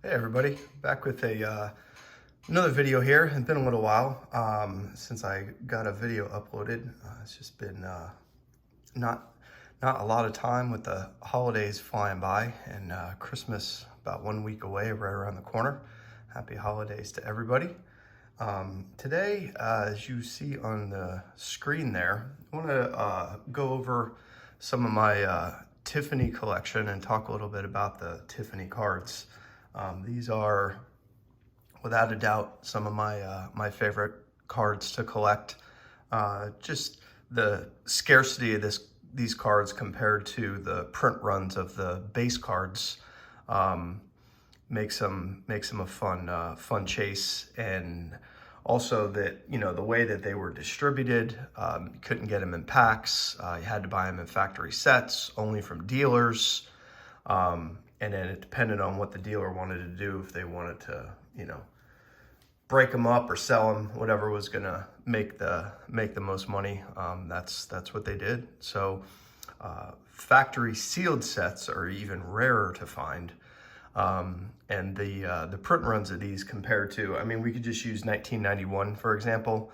Hey everybody, back with another video here. It's been a little while since I got a video uploaded. It's just been not a lot of time with the holidays flying by and Christmas about 1 week away, right around the corner. Happy holidays to everybody. Today, as you see on the screen there, I want to go over some of my Tiffany collection and talk a little bit about the Tiffany cards. These are, without a doubt, some of my favorite cards to collect. Just the scarcity of these cards compared to the print runs of the base cards makes them a fun chase. And also that, you know, the way that they were distributed, you couldn't get them in packs. You had to buy them in factory sets, only from dealers. And then it depended on what the dealer wanted to do, if they wanted to, you know, break them up or sell them, whatever was gonna make the most money. That's what they did. So factory sealed sets are even rarer to find. And the print runs of these compared to, I mean, we could just use 1991, for example,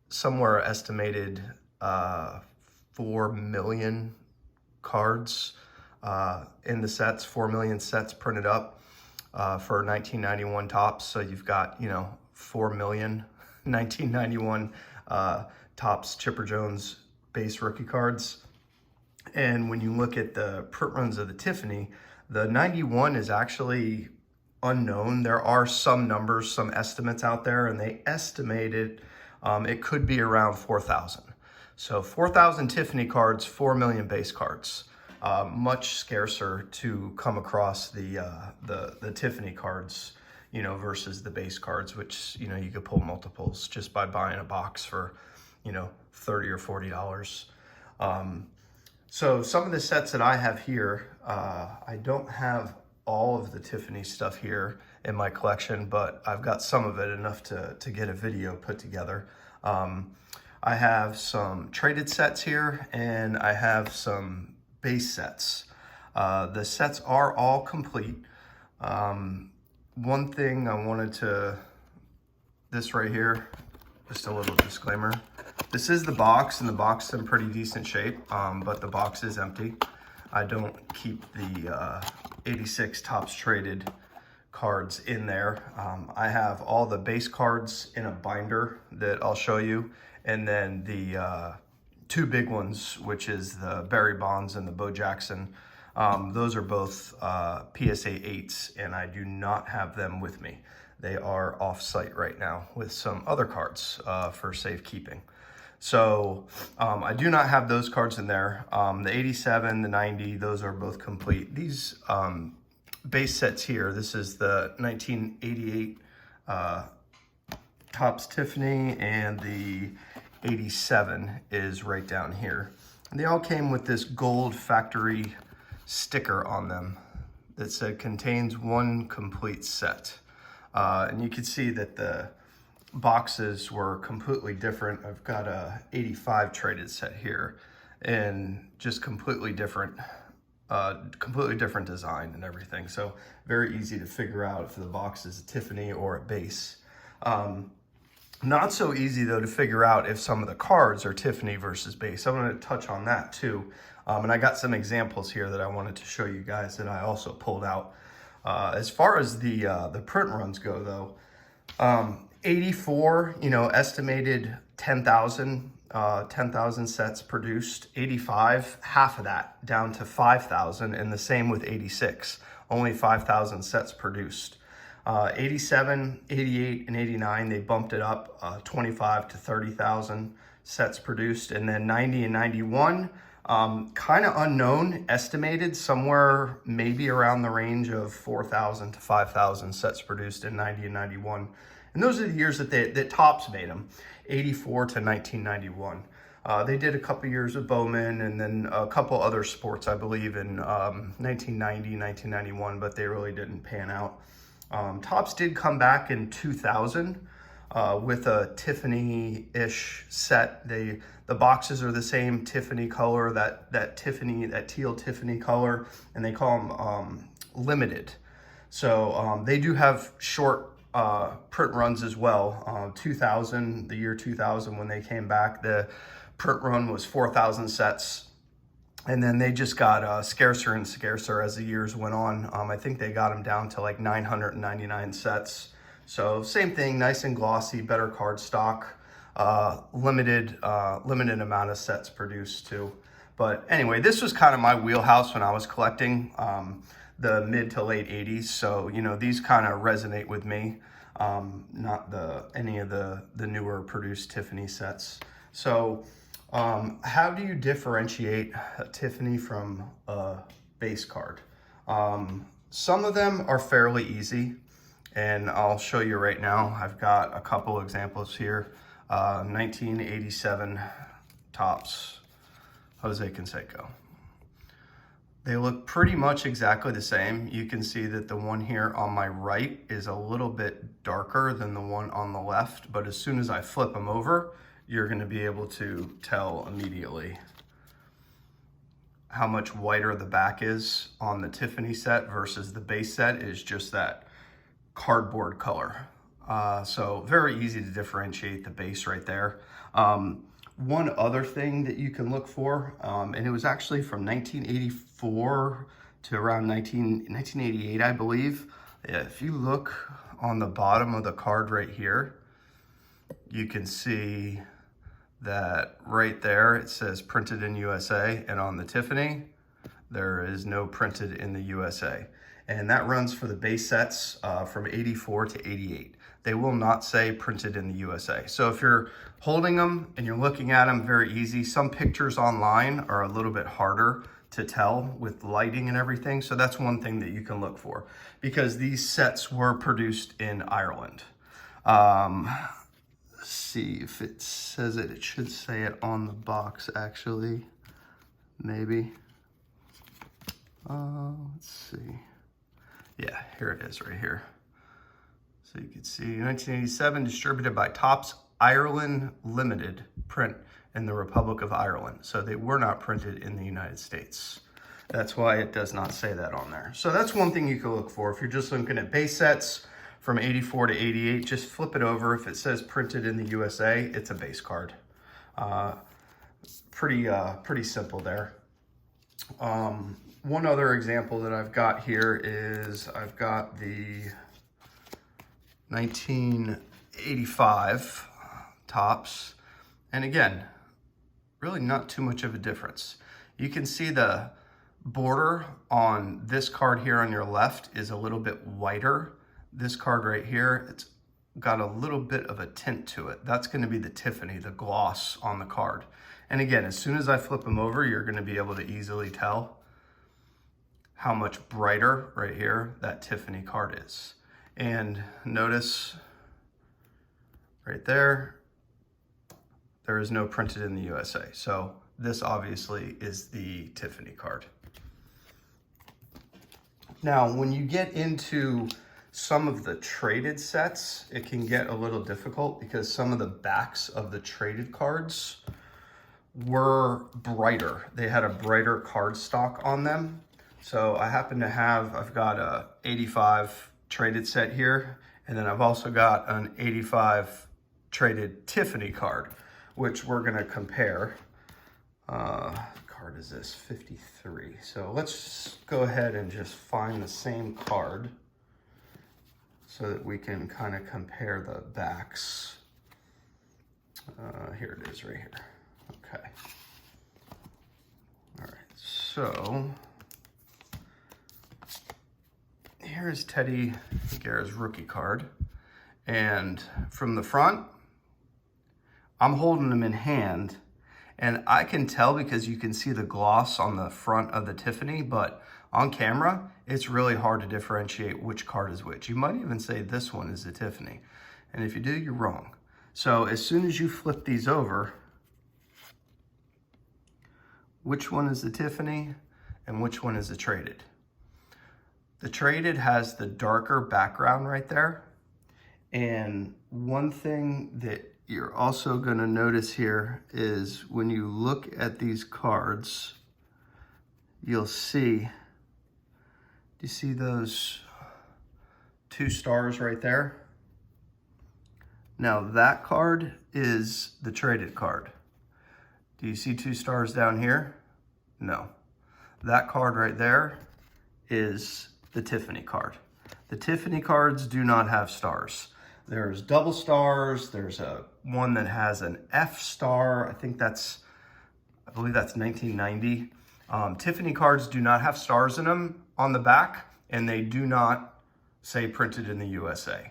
somewhere estimated 4 million cards in the sets, 4 million sets printed up for 1991 Topps. So you've got, you know, 4 million 1991 Topps Chipper Jones base rookie cards. And when you look at the print runs of the Tiffany, the 91 is actually unknown. There are some numbers, some estimates out there, and they estimated it could be around 4,000. So 4,000 Tiffany cards, 4 million base cards. Much scarcer to come across the Tiffany cards, you know, versus the base cards, which, you know, you could pull multiples just by buying a box for, you know, $30 or $40. So some of the sets that I have here, I don't have all of the Tiffany stuff here in my collection, but I've got some of it, enough to get a video put together. I have some traded sets here, and I have some base sets. The sets are all complete. One thing I wanted to, this right here, just a little disclaimer. This is the box, and the box is in pretty decent shape, but the box is empty. I don't keep the 86 Topps traded cards in there. I have all the base cards in a binder that I'll show you, and then the two big ones, which is the Barry Bonds and the Bo Jackson. Those are both PSA 8s, and I do not have them with me. They are off-site right now with some other cards for safekeeping. So I do not have those cards in there. The 87, the 90, those are both complete. These base sets here, this is the 1988 Topps Tiffany, and the 87 is right down here. And they all came with this gold factory sticker on them that said contains one complete set. And you can see that the boxes were completely different. I've got a 85 traded set here, and just completely different design and everything. So very easy to figure out if the box is a Tiffany or a base. Not so easy though to figure out if some of the cards are Tiffany versus base. I'm going to touch on that too. And I got some examples here that I wanted to show you guys that I also pulled out. As far as the print runs go though, 84, you know, estimated 10,000 sets produced. 85, half of that, down to 5,000, and the same with 86, only 5,000 sets produced. 87, 88, and 89, they bumped it up 25 to 30,000 sets produced. And then 90 and 91, kind of unknown, estimated somewhere maybe around the range of 4,000 to 5,000 sets produced in 90 and 91. And those are the years that Topps made them, 84 to 1991. They did a couple years of Bowman, and then a couple other sports, I believe, in 1990, 1991, but they really didn't pan out. Topps did come back in 2000 with a Tiffany-ish set. The boxes are the same Tiffany color, that teal Tiffany color, and they call them limited. So they do have short print runs as well. 2000, the year 2000 when they came back, the print run was 4,000 sets. And then they just got scarcer and scarcer as the years went on. I think they got them down to like 999 sets. So same thing, nice and glossy, better card stock, limited amount of sets produced too. But anyway, this was kind of my wheelhouse when I was collecting the mid to late 80s. So, you know, these kind of resonate with me, not any of the newer produced Tiffany sets. So, how do you differentiate a Tiffany from a base card? Some of them are fairly easy, and I'll show you right now. I've got a couple examples here. 1987 Topps Jose Canseco. They look pretty much exactly the same. You can see that the one here on my right is a little bit darker than the one on the left, but as soon as I flip them over, you're going to be able to tell immediately how much whiter the back is on the Tiffany set versus the base set is just that cardboard color. So very easy to differentiate the base right there. One other thing that you can look for, and it was actually from 1984 to around 1988, I believe. If you look on the bottom of the card right here, you can see that right there it says printed in USA, and on the Tiffany there is no printed in the USA. And that runs for the base sets from 84 to 88. They will not say printed in the USA. So if you're holding them and you're looking at them, very easy. Some pictures online are a little bit harder to tell with lighting and everything. So that's one thing that you can look for, because these sets were produced in Ireland. Let's see if it says it. It should say it on the box, actually. Maybe. Let's see. Yeah, here it is right here. So you can see 1987, distributed by Topps Ireland Limited, print in the Republic of Ireland. So they were not printed in the United States. That's why it does not say that on there. So that's one thing you can look for. If you're just looking at base sets from 84 to 88, just flip it over. If it says printed in the USA, it's a base card. Pretty simple there. One other example that I've got here is I've got the 1985 Topps, and again, really not too much of a difference. You can see the border on this card here on your left is a little bit whiter. This card right here, it's got a little bit of a tint to it. That's going to be the Tiffany, the gloss on the card. And again, as soon as I flip them over, you're going to be able to easily tell how much brighter right here that Tiffany card is. And notice right there, there is no printed in the USA. So this obviously is the Tiffany card. Now, when you get into some of the traded sets, it can get a little difficult because some of the backs of the traded cards were brighter. They had a brighter card stock on them. So I happen to have, I've got a 85 traded set here, and then I've also got an 85 traded Tiffany card, which we're gonna compare. Card is this, 53. So let's go ahead and just find the same card so that we can kind of compare the backs. Here it is right here. Okay. All right, so here's Teddy Guerra's rookie card. And from the front, I'm holding them in hand, and I can tell because you can see the gloss on the front of the Tiffany, but on camera, it's really hard to differentiate which card is which. You might even say this one is the Tiffany. And if you do, you're wrong. So as soon as you flip these over, which one is the Tiffany and which one is the traded? The traded has the darker background right there. And one thing that you're also gonna notice here is when you look at these cards, you'll see, do you see those 2 stars right there. Now that card is the traded card. Do you see 2 stars down here? No. That card right there is the Tiffany card. The Tiffany cards do not have stars. There's double stars. There's one that has an F star. I believe that's 1990. Tiffany cards do not have stars in them on the back, and they do not say printed in the USA.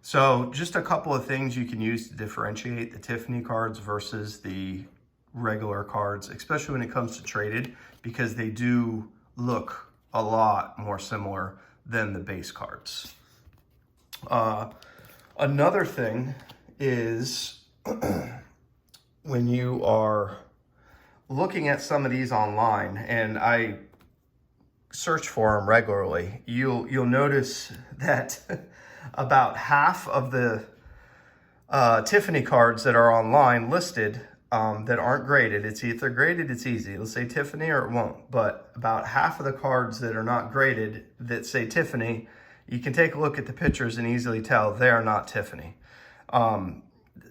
So just a couple of things you can use to differentiate the Tiffany cards versus the regular cards, especially when it comes to traded, because they do look a lot more similar than the base cards. Another thing is when you are looking at some of these online, and I search for them regularly, you'll notice that about half of the Tiffany cards that are online listed that aren't graded. It's either graded, it's easy. It'll say Tiffany or it won't. But about half of the cards that are not graded that say Tiffany, you can take a look at the pictures and easily tell they are not Tiffany.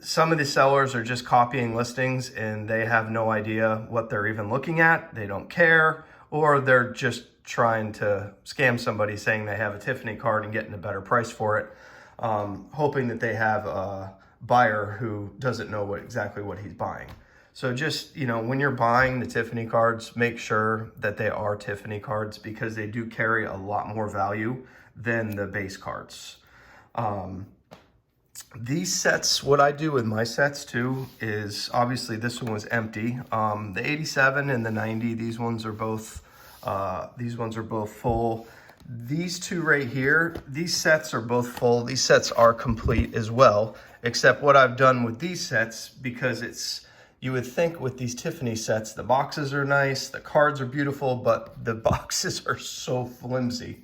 Some of the sellers are just copying listings and they have no idea what they're even looking at. They don't care, or they're just trying to scam somebody saying they have a Tiffany card and getting a better price for it, hoping that they have a buyer who doesn't know exactly what he's buying. So just, when you're buying the Tiffany cards, make sure that they are Tiffany cards, because they do carry a lot more value than the base cards. These sets, what I do with my sets too is, obviously this one was empty. The 87 and the 90, these ones are both full. These two right here, these sets are both full. These sets are complete as well, except what I've done with these sets, because you would think with these Tiffany sets, the boxes are nice, the cards are beautiful, but the boxes are so flimsy.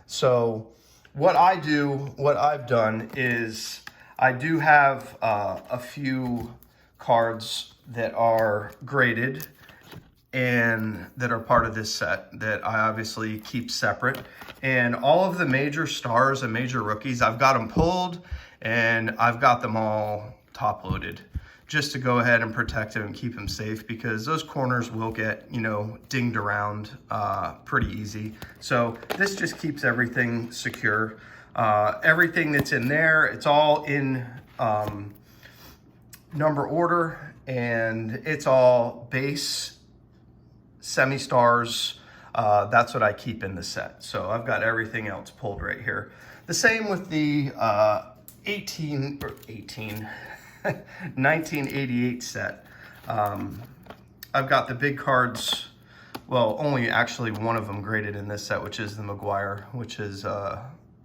So what I've done is I do have a few cards that are graded and that are part of this set that I obviously keep separate. And all of the major stars and major rookies, I've got them pulled and I've got them all top loaded, just to go ahead and protect them and keep them safe, because those corners will get, dinged around pretty easy. So this just keeps everything secure. Everything that's in there, it's all in number order, and it's all base, semi-stars. That's what I keep in the set. So I've got everything else pulled right here. The same with the 1988 set. I've got the big cards, well, only actually one of them graded in this set, which is the McGuire, which is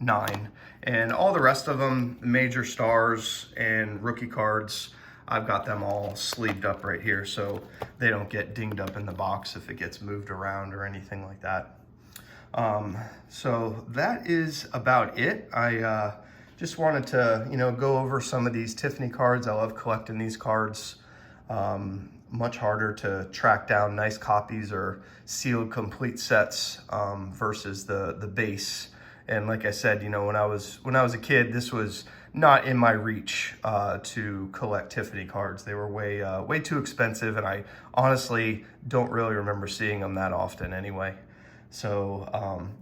9. And all the rest of them, major stars and rookie cards, I've got them all sleeved up right here so they don't get dinged up in the box if it gets moved around or anything like that. So that is about it. I just wanted to, go over some of these Tiffany cards. I love collecting these cards. Much harder to track down nice copies or sealed complete sets versus the base. And like I said, when I was a kid, this was not in my reach to collect Tiffany cards. They were way too expensive, and I honestly don't really remember seeing them that often anyway. So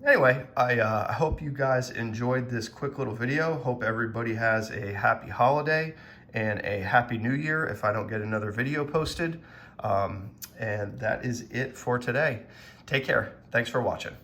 anyway, I hope you guys enjoyed this quick little video. Hope everybody has a happy holiday and a happy new year if I don't get another video posted. And that is it for today. Take care. Thanks for watching.